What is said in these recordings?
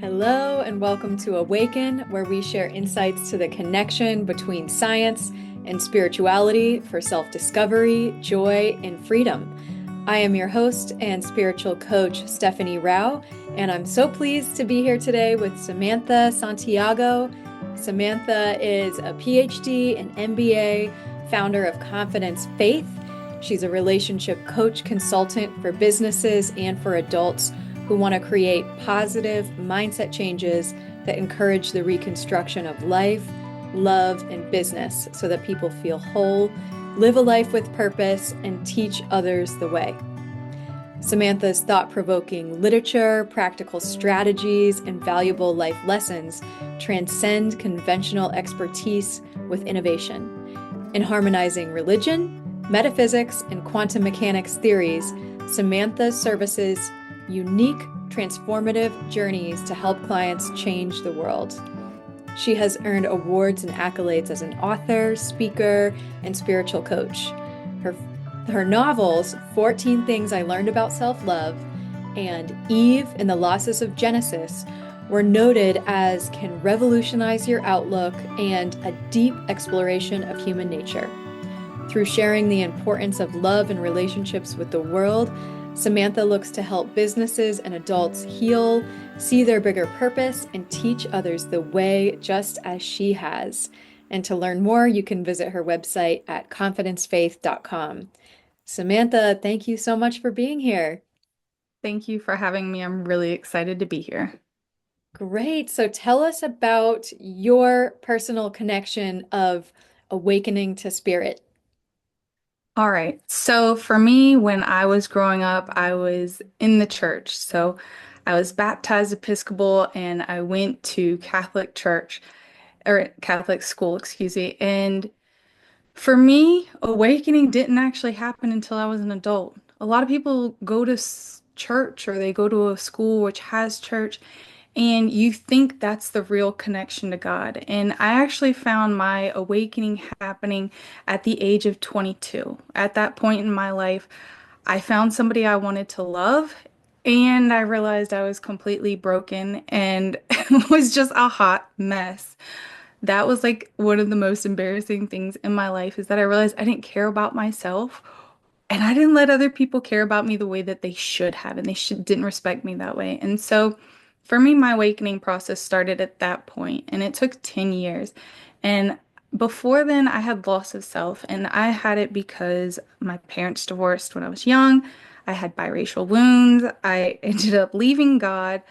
Hello, and welcome to Awaken, where we share insights to the connection between science and spirituality for self discovery, joy, and freedom. I am your host and spiritual coach, Stephanie Rouch, and I'm so pleased to be here today with Samantha Santiago. Samantha is a PhD and MBA, founder of Confidence Faith. She's a relationship coach consultant for businesses and for adults who want to create positive mindset changes that encourage the reconstruction of life, love, and business so that people feel whole, live a life with purpose, and teach others the way. Samantha's thought-provoking literature, practical strategies, and valuable life lessons transcend conventional expertise with innovation. In harmonizing religion, metaphysics, and quantum mechanics theories, Samantha services unique, transformative journeys to help clients change the world. She has earned awards and accolades as an author, speaker, and spiritual coach. Her novels, 14 Things I Learned About Self-Love and Eve and the Losses of Genesis, were noted as can revolutionize your outlook and a deep exploration of human nature. Through sharing the importance of love and relationships with the world, Samantha looks to help businesses and adults heal, see their bigger purpose, and teach others the way just as she has. And to learn more, you can visit her website at confidencefaith.com. Samantha, thank you so much for being here. Thank you for having me. I'm really excited to be here. Great. So tell us about your personal connection of awakening to spirit. All right. So for me, when I was growing up, I was in the church. So I was baptized Episcopal and I went to Catholic church or Catholic school, excuse me. And for me, awakening didn't actually happen until I was an adult. A lot of people go to church or they go to a school which has church, and you think that's the real connection to God. And I actually found my awakening happening at the age of 22. At that point in my life, I found somebody I wanted to love, and I realized I was completely broken and was just a hot mess. That was like one of the most embarrassing things in my life is that I realized I didn't care about myself and I didn't let other people care about me the way that they should have, and they didn't respect me that way. And so for me, my awakening process started at that point, and it took 10 years. And before then, I had loss of self, and I had it because my parents divorced when I was young. I had biracial wounds. I ended up leaving God.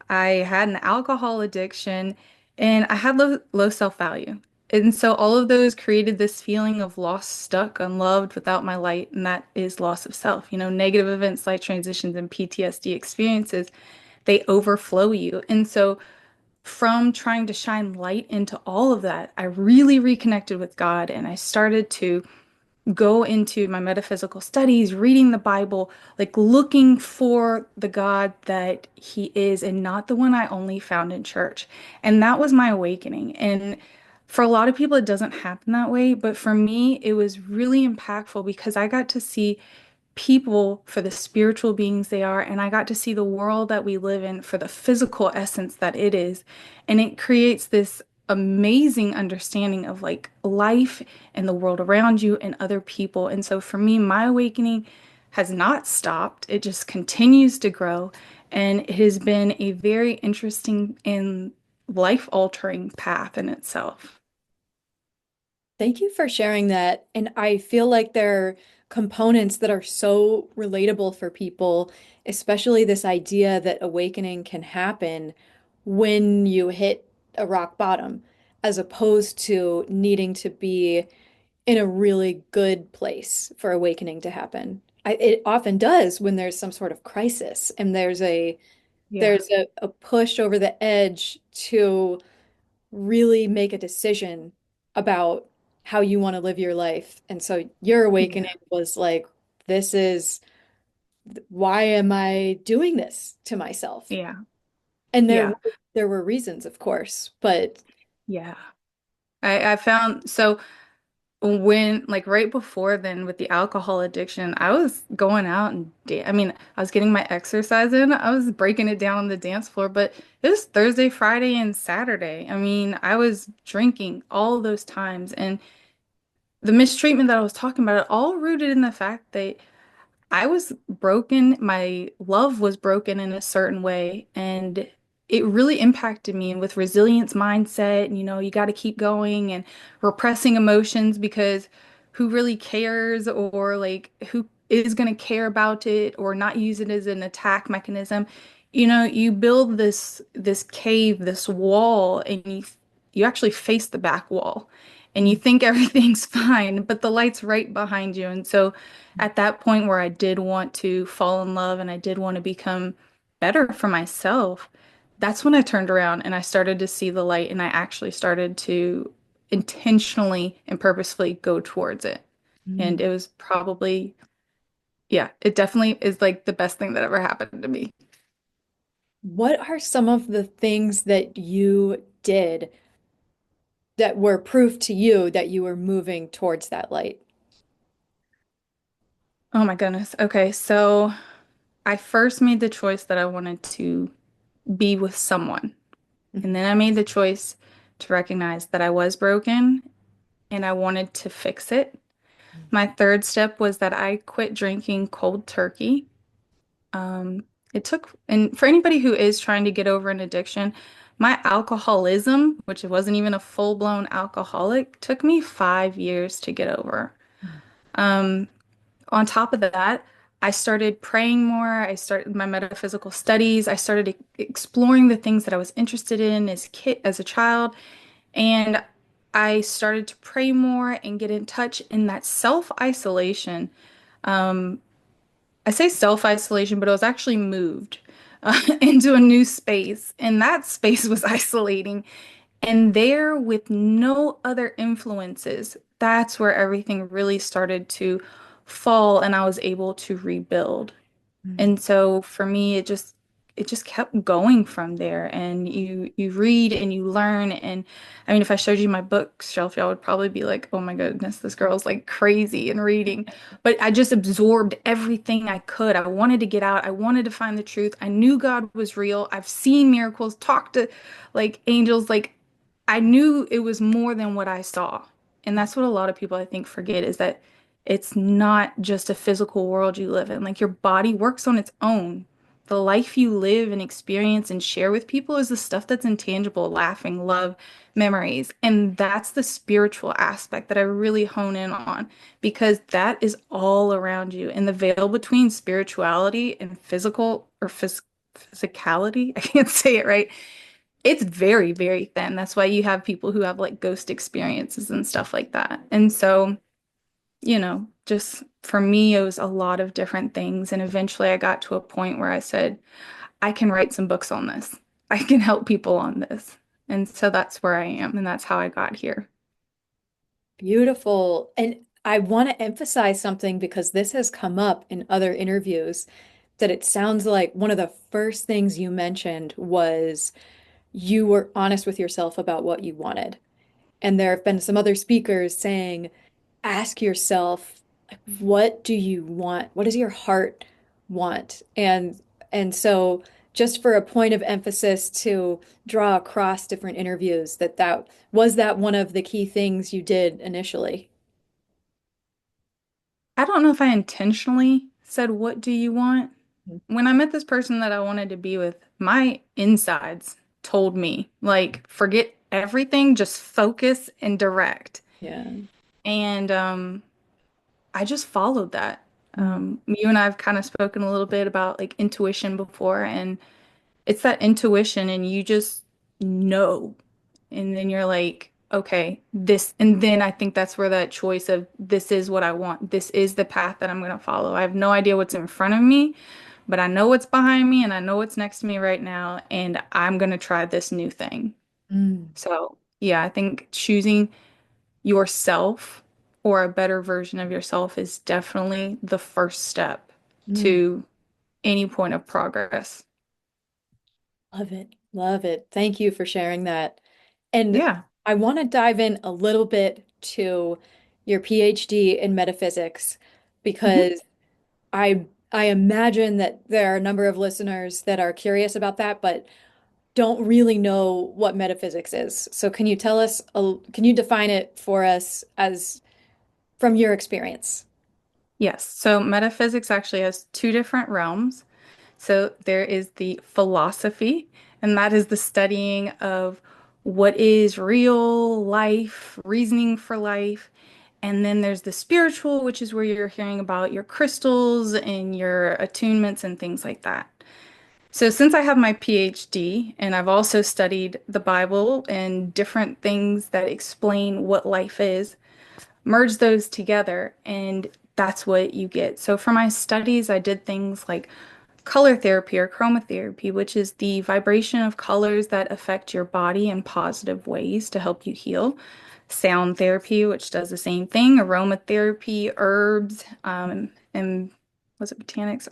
I had an alcohol addiction, and I had low self-value. And so all of those created this feeling of lost, stuck, unloved, without my light, and that is loss of self. Negative events, life transitions, and PTSD experiences, they overflow you. And so from trying to shine light into all of that, I really reconnected with God and I started to go into my metaphysical studies, reading the Bible, like looking for the God that He is and not the one I only found in church. And that was my awakening. And for a lot of people, it doesn't happen that way. But for me, it was really impactful because I got to see people for the spiritual beings they are, and I got to see the world that we live in for the physical essence that it is. And it creates this amazing understanding of like life and the world around you and other people. And so for me, my awakening has not stopped. It just continues to grow. And it has been a very interesting and life-altering path in itself. Thank you for sharing that. And I feel like there are components that are so relatable for people, especially this idea that awakening can happen when you hit a rock bottom, as opposed to needing to be in a really good place for awakening to happen. It often does when there's some sort of crisis and Yeah. there's a push over the edge to really make a decision about how you want to live your life. And so your awakening Yeah. was like, this is why am I doing this to myself? Yeah. And Yeah. there were reasons, of course, but Yeah. I found so. when like right before then with the alcohol addiction, I was going out and I mean, I was getting my exercise in. I was breaking it down on the dance floor, but it was Thursday, Friday, and Saturday. I mean, I was drinking all those times and the mistreatment that I was talking about, it all rooted in the fact that I was broken. My love was broken in a certain way, and it really impacted me. And with resilience mindset, you got to keep going and repressing emotions because who really cares or like who is going to care about it or not use it as an attack mechanism? You build this cave, this wall, and you actually face the back wall and you Mm. think everything's fine, but the light's right behind you. And so at that point where I did want to fall in love and I did want to become better for myself, that's when I turned around and I started to see the light and I actually started to intentionally and purposefully go towards it. And Mm. it was probably, yeah, it definitely is like the best thing that ever happened to me. What are some of the things that you did that were proof to you that you were moving towards that light? Oh my goodness. Okay, so I first made the choice that I wanted to be with someone. And Mhm. then I made the choice to recognize that I was broken and I wanted to fix it. My third step was that I quit drinking cold turkey. Um, it took, and for anybody who is trying to get over an addiction, my alcoholism, which it wasn't even a full-blown alcoholic, took me 5 years to get over. Um, on top of that, I started praying more. I started my metaphysical studies. I started exploring the things that I was interested in as a child, and I started to pray more and get in touch in that self-isolation. I say self-isolation, but it was actually moved into a new space, and that space was isolating. And there, with no other influences, that's where everything really started to fall, and I was able to rebuild. Mm. And so for me, it just kept going from there. And you read and you learn. And I mean, if I showed you my bookshelf, y'all would probably be like, "Oh my goodness, this girl's like crazy in reading." But I just absorbed everything I could. I wanted to get out. I wanted to find the truth. I knew God was real. I've seen miracles, talked to like angels. Like I knew it was more than what I saw. And that's what a lot of people I think forget is that it's not just a physical world you live in. Like your body works on its own. The life you live and experience and share with people is the stuff that's intangible, laughing, love, memories. And that's the spiritual aspect that I really hone in on because that is all around you. And the veil between spirituality and physical or physicality, I can't say it right. It's very, very thin. That's why you have people who have like ghost experiences and stuff like that. And so just for me, it was a lot of different things. And eventually I got to a point where I said, I can write some books on this. I can help people on this. And so that's where I am. And that's how I got here. Beautiful. And I want to emphasize something because this has come up in other interviews that it sounds like one of the first things you mentioned was you were honest with yourself about what you wanted. And there have been some other speakers saying, ask yourself, like, what do you want? What does your heart want? And so just for a point of emphasis to draw across different interviews, that was that one of the key things you did initially. I don't know if I intentionally said, "What do you want?" When I met this person that I wanted to be with, my insides told me, like, forget everything, just focus and direct. Yeah. And I just followed that. Mm. You and I have kind of spoken a little bit about like intuition before, and it's that intuition, and you just know. And then you're like, okay, this, and then I think that's where that choice of this is what I want. This is the path that I'm going to follow. I have no idea what's in front of me, but I know what's behind me and I know what's next to me right now, and I'm going to try this new thing. Mm. So, yeah, I think choosing yourself or a better version of yourself is definitely the first step Mm. to any point of progress. Love it. Love it. Thank you for sharing that. And Yeah. I want to dive in a little bit to your PhD in metaphysics Mhm. because I imagine that there are a number of listeners that are curious about that, but don't really know what metaphysics is. So can you tell us, can you define it for us as from your experience? Yes. So metaphysics actually has two different realms. So there is the philosophy, and that is the studying of what is real life, reasoning for life. And then there's the spiritual, which is where you're hearing about your crystals and your attunements and things like that. So since I have my PhD and I've also studied the Bible and different things that explain what life is, merge those together and that's what you get. So for my studies, I did things like color therapy or chromotherapy, which is the vibration of colors that affect your body in positive ways to help you heal. Sound therapy, which does the same thing, aromatherapy, herbs, and was it botanics,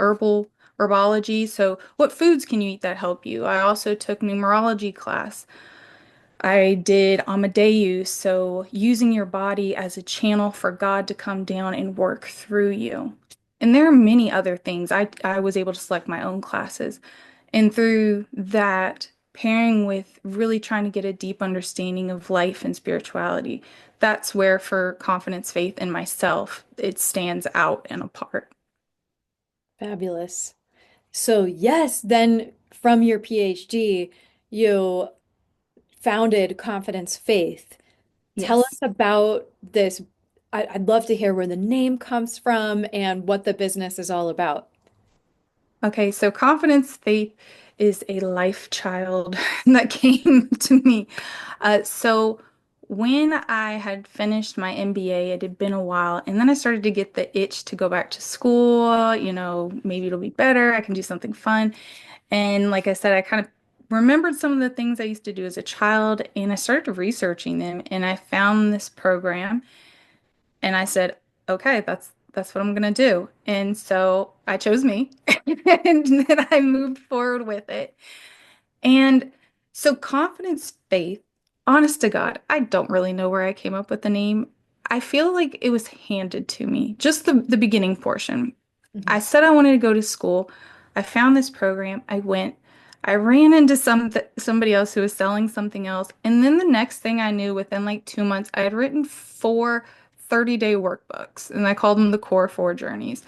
herbology. So what foods can you eat that help you? I also took numerology class. I did Amadeus, so using your body as a channel for God to come down and work through you. And there are many other things. I was able to select my own classes. And through that, pairing with really trying to get a deep understanding of life and spirituality, that's where for confidence, faith in myself, it stands out and apart. Fabulous. So yes, then from your PhD, you founded Confidence Faith. Tell us Yes. about this. I'd love to hear where the name comes from and what the business is all about. Okay, so confidence faith is a life child that came to me. So when I had finished my MBA, it had been a while, and then I started to get the itch to go back to school. Maybe it'll be better. I can do something fun. And like I said, I kind of remembered some of the things I used to do as a child, and I started researching them, and I found this program. And I said, okay, that's what I'm gonna do. And so I chose me, and then I moved forward with it. And so confidence, faith, honest to God, I don't really know where I came up with the name. I feel like it was handed to me, just the beginning portion. I Mhm. said I wanted to go to school. I found this program. I went. I ran into somebody else who was selling something else. And then the next thing I knew, within like 2 months, I had written four 30-day workbooks, and I called them the Core Four Journeys.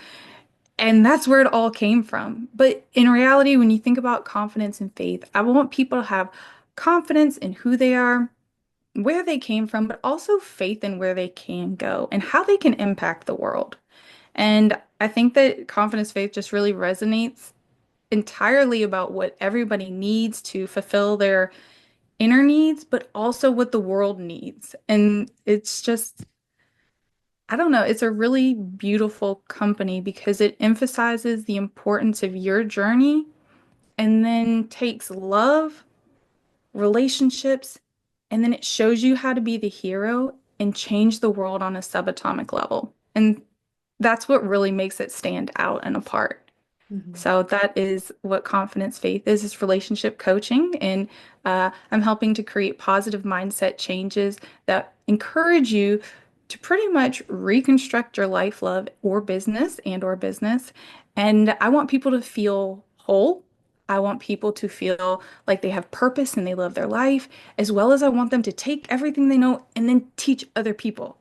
And that's where it all came from. But in reality, when you think about confidence and faith, I want people to have confidence in who they are, where they came from, but also faith in where they can go and how they can impact the world. And I think that confidence faith just really resonates entirely about what everybody needs to fulfill their inner needs, but also what the world needs. And it's just, I don't know, it's a really beautiful company because it emphasizes the importance of your journey and then takes love, relationships, and then it shows you how to be the hero and change the world on a subatomic level. And that's what really makes it stand out and apart. Mhm. So that is what confidence faith is relationship coaching. And I'm helping to create positive mindset changes that encourage you to pretty much reconstruct your life, love, or business. And I want people to feel whole. I want people to feel like they have purpose and they love their life, as well as I want them to take everything they know and then teach other people.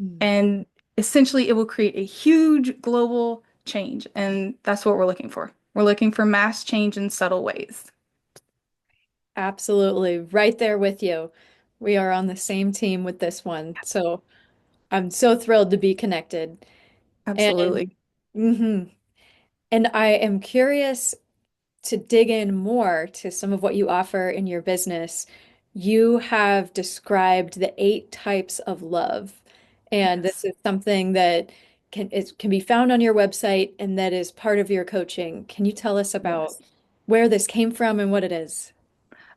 Mm. And essentially, it will create a huge global change. And that's what we're looking for. We're looking for mass change in subtle ways. Absolutely. Right there with you. We are on the same team with this one. So I'm so thrilled to be connected. And Absolutely. mhm. And I am curious to dig in more to some of what you offer in your business. You have described the 8 types of love, and this Yes. is something that can be found on your website and that is part of your coaching. Can you tell us about Yes. where this came from and what it is?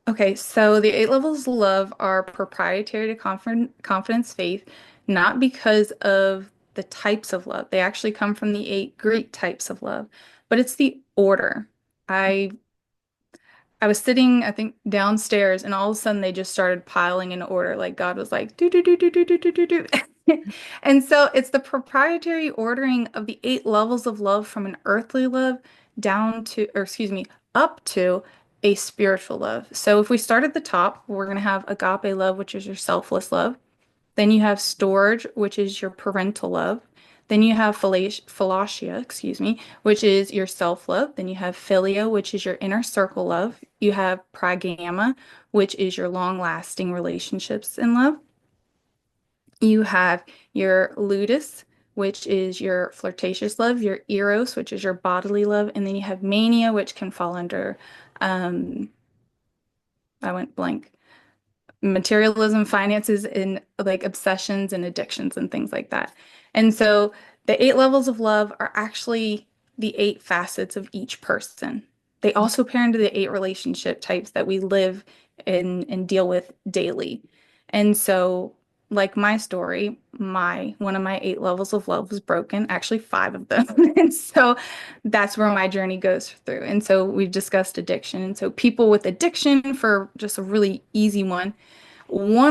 Okay, so the 8 levels of love are proprietary to confidence faith, not because of the types of love. They actually come from the 8 Greek types of love, but it's the order. I I was sitting, I think, downstairs, and all of a sudden they just started piling in order. Like God was like, do do do do do do do do do. And so it's the proprietary ordering of the eight levels of love from an earthly love down to, or excuse me, up to a spiritual love. So if we start at the top, we're going to have agape love, which is your selfless love. Then you have storge, which is your parental love. Then you have philatia, excuse me, which is your self-love. Then you have philia, which is your inner circle love. You have pragama, which is your long-lasting relationships in love. You have your ludus, which is your flirtatious love, your eros, which is your bodily love, and then you have mania, which can fall under, um, I went blank, materialism, finances, and like obsessions and addictions and things like that. And so the eight levels of love are actually the eight facets of each person. They also pair into the eight relationship types that we live in and deal with daily. And so, like my story, my one of my eight levels of love was broken, actually five of them. And so that's where my journey goes through. And so we've discussed addiction. And so people with addiction, for just a really easy one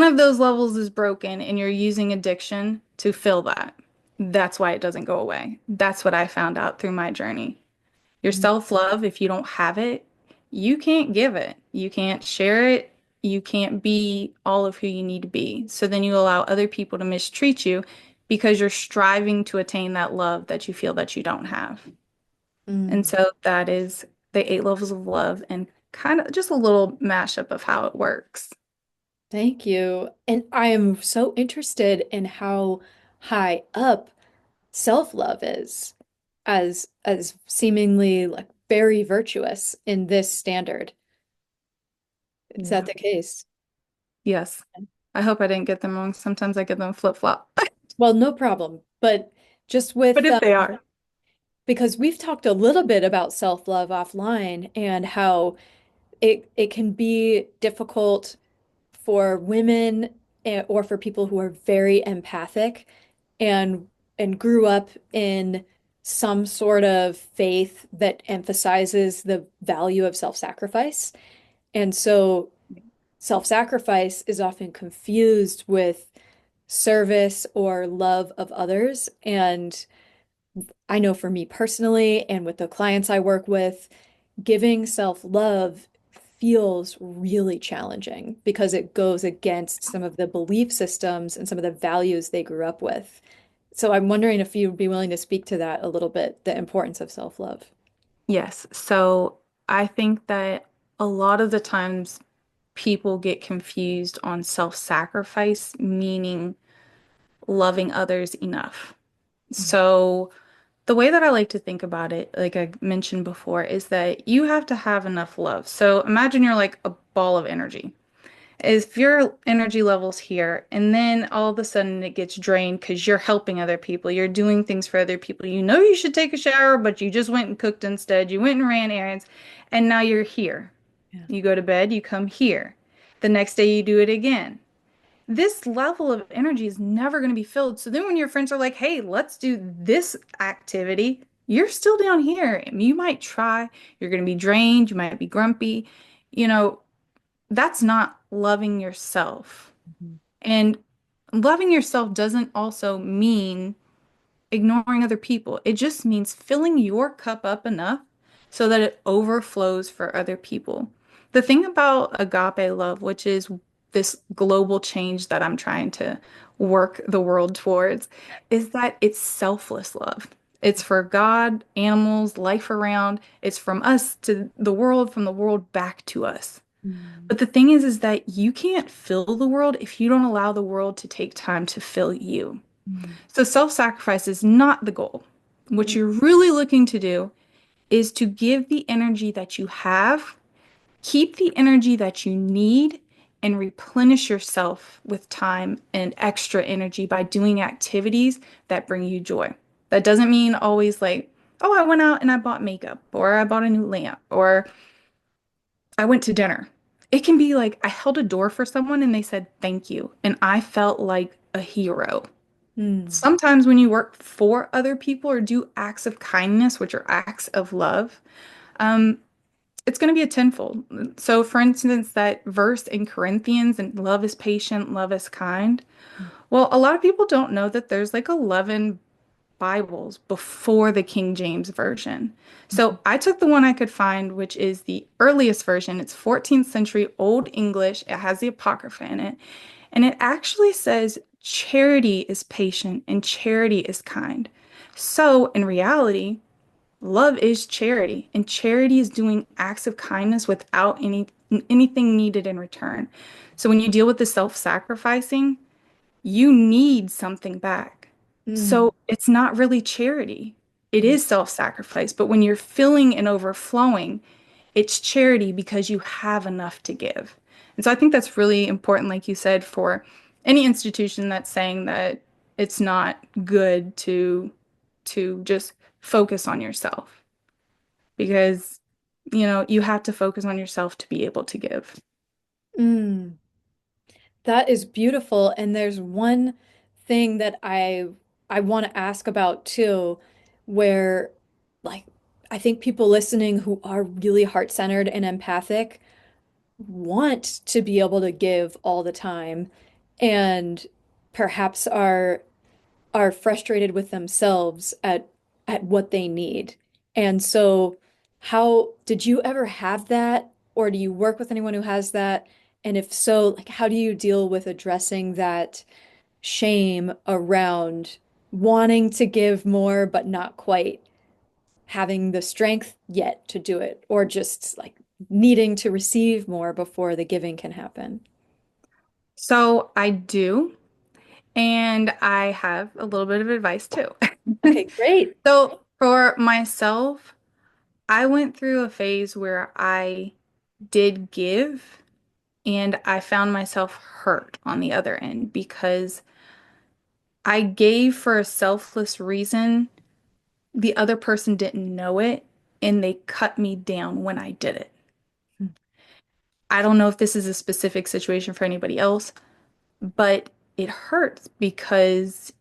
of those levels is broken and you're using addiction to fill that. That's why it doesn't go away. That's what I found out through my journey. Your self-love, if you don't have it, you can't give it. You can't share it. You can't be all of who you need to be. So then you allow other people to mistreat you because you're striving to attain that love that you feel that you don't have. And Mm. so that is the eight levels of love and kind of just a little mashup of how it works. Thank you. And I am so interested in how high up self-love is as seemingly like very virtuous in this standard. Is that Yeah. the case? Yes. I hope I didn't get them wrong. Sometimes I get them flip-flop. Well, no problem. But just But with if they are, because we've talked a little bit about self-love offline and how it can be difficult for women or for people who are very empathic and grew up in some sort of faith that emphasizes the value of self-sacrifice. And so self-sacrifice is often confused with service or love of others. And I know for me personally and with the clients I work with, giving self-love feels really challenging because it goes against some of the belief systems and some of the values they grew up with. So I'm wondering if you'd be willing to speak to that a little bit, the importance of self-love. yes. So I think that a lot of the times people get confused on self-sacrifice, meaning loving others enough. So the way that I like to think about it, like I mentioned before, is that you have to have enough love. So imagine you're like a ball of energy. If your energy level's here and then all of a sudden it gets drained because you're helping other people, you're doing things for other people. You know you should take a shower, but you just went and cooked instead. You went and ran errands, and now you're here. Yeah. You go to bed, you come here. The next day you do it again. This level of energy is never going to be filled. So then when your friends are like, "Hey, let's do this activity," you're still down here. You might try, you're going to be drained, you might be grumpy. You know, that's not loving yourself. Mhm. And loving yourself doesn't also mean ignoring other people. It just means filling your cup up enough so that it overflows for other people. The thing about agape love, which is this global change that I'm trying to work the world towards, is that it's selfless love. It's for God, animals, life around. It's from us to the world, from the world back to us. Mm. But the thing is that you can't fill the world if you don't allow the world to take time to fill you. Mm. So self-sacrifice is not the goal. What Mm. you're really looking to do is to give the energy that you have, keep the energy that you need, and replenish yourself with time and extra energy by doing activities that bring you joy. That doesn't mean always like, oh, I went out and I bought makeup, or I bought a new lamp, or I went to dinner. It can be like I held a door for someone and they said thank you, and I felt like a hero. Mm. Sometimes when you work for other people or do acts of kindness, which are acts of love, it's going to be a tenfold. So, for instance, that verse in Corinthians, and love is patient, love is kind. Well, a lot of people don't know that there's like 11 Bibles before the King James Version. So I took the one I could find, which is the earliest version. It's 14th century Old English. It has the Apocrypha in it. And it actually says charity is patient and charity is kind. So in reality, love is charity, and charity is doing acts of kindness without anything needed in return. So when you deal with the self-sacrificing, you need something back. Mm, So it's not really charity. It mm, is self-sacrifice. But when you're filling and overflowing, it's charity because you have enough to give. And so I think that's really important, like you said, for any institution that's saying that it's not good to just focus on yourself because you have to focus on yourself to be able to give. mm. That is beautiful. And there's one thing that I want to ask about too, where like I think people listening who are really heart-centered and empathic want to be able to give all the time and perhaps are frustrated with themselves at what they need. And so how did you ever have that, or do you work with anyone who has that? And if so, like how do you deal with addressing that shame around wanting to give more but not quite having the strength yet to do it, or just like needing to receive more before the giving can happen? So I do, and I have a little bit of advice too. Okay, great. So for myself, I went through a phase where I did give and I found myself hurt on the other end because I gave for a selfless reason. The other person didn't know it and they cut me down when I did it. I don't know if this is a specific situation for anybody else, but it hurts because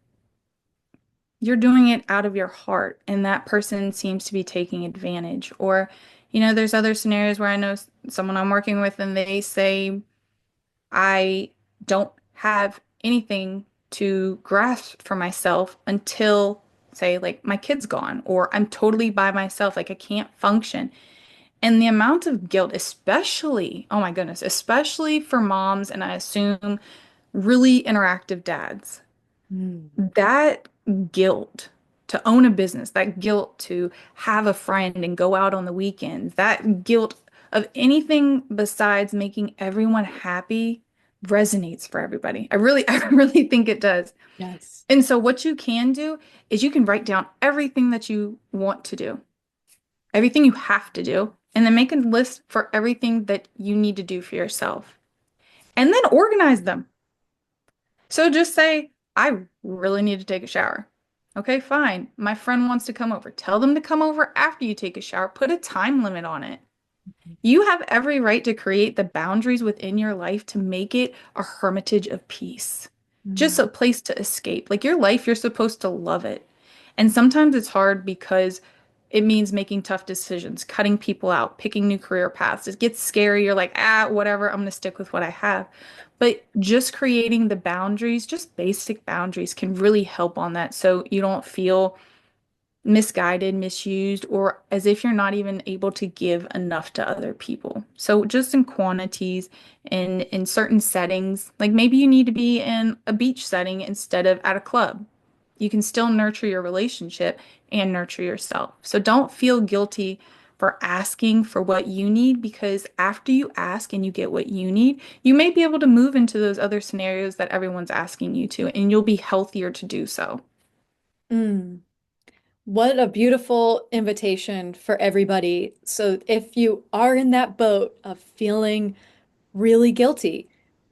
you're doing it out of your heart and that person seems to be taking advantage. Or, there's other scenarios where I know someone I'm working with and they say, I don't have anything to grasp for myself until, say, like my kid's gone, or I'm totally by myself, like I can't function. And the amount of guilt, especially, oh my goodness, especially for moms, and I assume really interactive dads, Mm, that guilt to own a business, that guilt to have a friend and go out on the weekends, that guilt of anything besides making everyone happy resonates for everybody. I really think it does. yes. And so what you can do is you can write down everything that you want to do, everything you have to do, and then make a list for everything that you need to do for yourself. And then organize them. So just say, I really need to take a shower. Okay, fine. My friend wants to come over. Tell them to come over after you take a shower. Put a time limit on it. You have every right to create the boundaries within your life to make it a hermitage of peace, just Mm, a place to escape. Like your life, you're supposed to love it. And sometimes it's hard because it means making tough decisions, cutting people out, picking new career paths. It gets scary. You're like, whatever, I'm going to stick with what I have. But just creating the boundaries, just basic boundaries, can really help on that. So you don't feel misguided, misused, or as if you're not even able to give enough to other people. So just in quantities, in certain settings, like maybe you need to be in a beach setting instead of at a club. You can still nurture your relationship and nurture yourself. So don't feel guilty for asking for what you need because after you ask and you get what you need, you may be able to move into those other scenarios that everyone's asking you to, and you'll be healthier to do so. mm. What a beautiful invitation for everybody. So if you are in that boat of feeling really guilty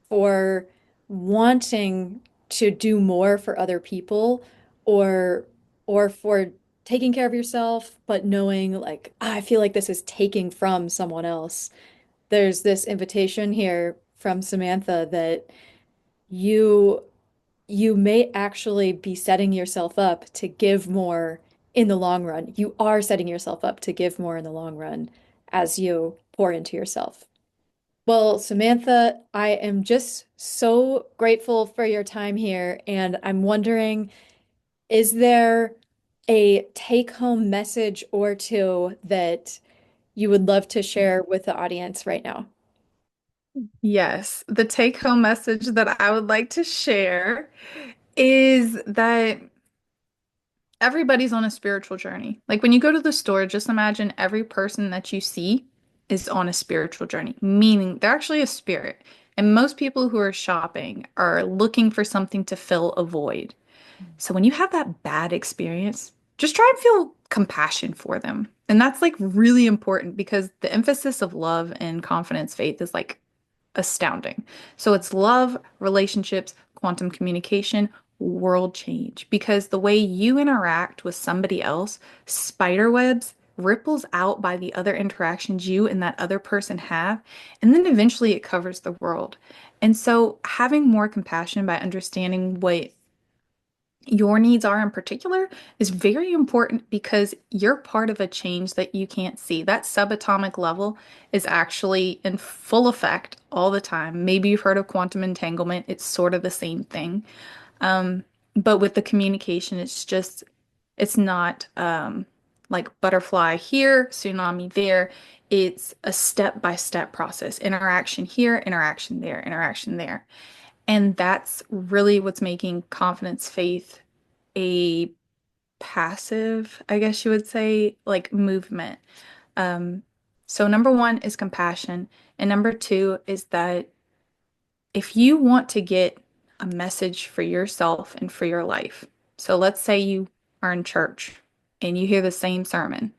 for wanting to do more for other people or for taking care of yourself, but knowing like, "Ah, I feel like this is taking from someone else." There's this invitation here from Samantha that you you may actually be setting yourself up to give more in the long run. You are setting yourself up to give more in the long run as you pour into yourself. Well, Samantha, I am just so grateful for your time here, and I'm wondering, is there a take-home message or two that you would love to share with the audience right now? Yes, the take-home message that I would like to share is that everybody's on a spiritual journey. Like when you go to the store, just imagine every person that you see is on a spiritual journey, meaning they're actually a spirit. And most people who are shopping are looking for something to fill a void. So when you have that bad experience, just try and feel compassion for them. And that's like really important because the emphasis of love and confidence faith is like astounding. So it's love, relationships, quantum communication, world change. Because the way you interact with somebody else, spider webs ripples out by the other interactions you and that other person have, and then eventually it covers the world. And so having more compassion by understanding what your needs are in particular is very important because you're part of a change that you can't see. That subatomic level is actually in full effect all the time. Maybe you've heard of quantum entanglement. It's sort of the same thing. Um, but with the communication, it's not like butterfly here, tsunami there. It's a step-by-step process. Interaction here, interaction there, interaction there. And that's really what's making confidence, faith, a passive, I guess you would say, like movement. Um, so number one is compassion, and number two is that if you want to get a message for yourself and for your life, so let's say you are in church and you hear the same sermon.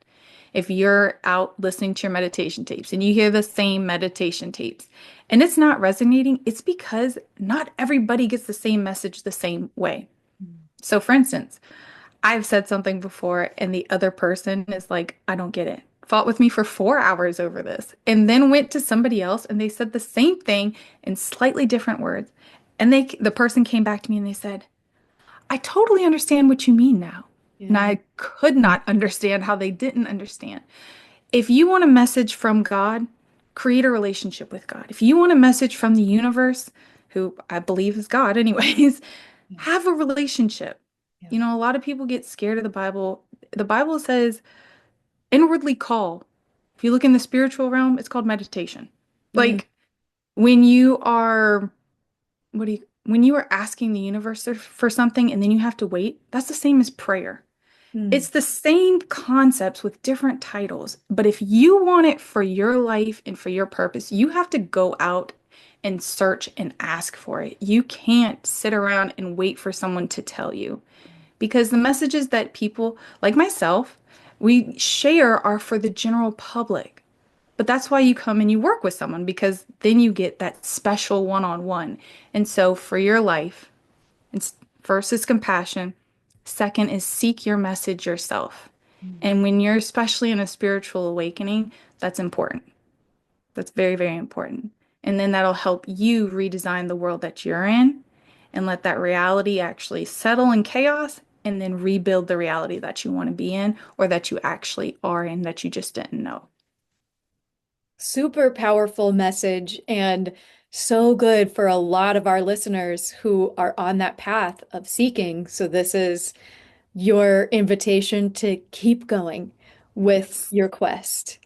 If you're out listening to your meditation tapes and you hear the same meditation tapes and it's not resonating, it's because not everybody gets the same message the same way. So, for instance, I've said something before, and the other person is like, I don't get it. Fought with me for 4 hours over this, and then went to somebody else and they said the same thing in slightly different words. And the person came back to me and they said, I totally understand what you mean now. And Yeah. I could not understand how they didn't understand. If you want a message from God, create a relationship with God. If you want a message from the universe, who I believe is God, anyways, Yeah. have a relationship. Yeah. You know, a lot of people get scared of the Bible. The Bible says inwardly call. If you look in the spiritual realm, it's called meditation. Mm, Like when you are, when you are asking the universe for something and then you have to wait, that's the same as prayer. mm, It's the same concepts with different titles, but if you want it for your life and for your purpose, you have to go out and search and ask for it. You can't sit around and wait for someone to tell you because the messages that people like myself, we share are for the general public. But that's why you come and you work with someone because then you get that special one-on-one. And so for your life, it's, first is compassion. Second is seek your message yourself. mm. And when you're especially in a spiritual awakening, that's important. That's very, very important. And then that'll help you redesign the world that you're in and let that reality actually settle in chaos and then rebuild the reality that you want to be in or that you actually are in that you just didn't know. Super powerful message and so good for a lot of our listeners who are on that path of seeking. So this is your invitation to keep going with Yes. your quest.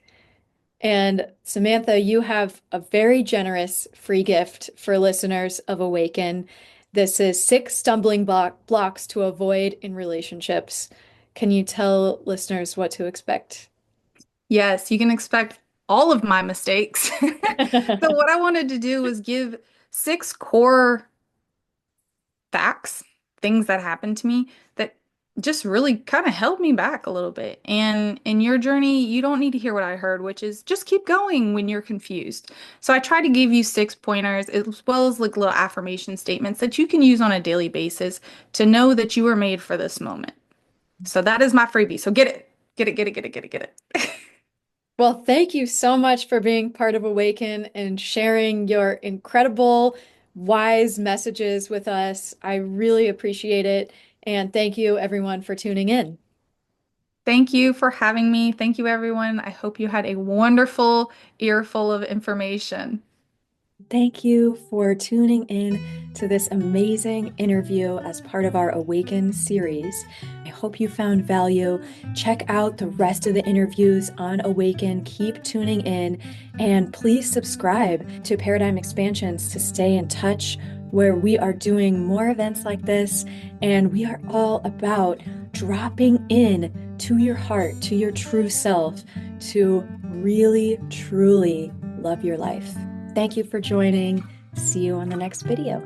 And Samantha, you have a very generous free gift for listeners of Awaken. This is 6 stumbling blocks to avoid in relationships. Can you tell listeners what to expect? Yes, you can expect all of my mistakes. So what I wanted to do was give 6 core facts, things that happened to me that just really kind of held me back a little bit. And in your journey, you don't need to hear what I heard, which is just keep going when you're confused. So I try to give you 6 pointers as well as like little affirmation statements that you can use on a daily basis to know that you were made for this moment. So that is my freebie. So get it. Get it, get it, get it, get it, get it. Well, thank you so much for being part of Awaken and sharing your incredible, wise messages with us. I really appreciate it. And thank you, everyone, for tuning in. Thank you for having me. Thank you, everyone. I hope you had a wonderful earful of information. Thank you for tuning in to this amazing interview as part of our Awaken series. I hope you found value. Check out the rest of the interviews on Awaken. Keep tuning in and please subscribe to Paradigm Expansions to stay in touch, where we are doing more events like this. And we are all about dropping in to your heart, to your true self, to really, truly love your life. Thank you for joining. See you on the next video.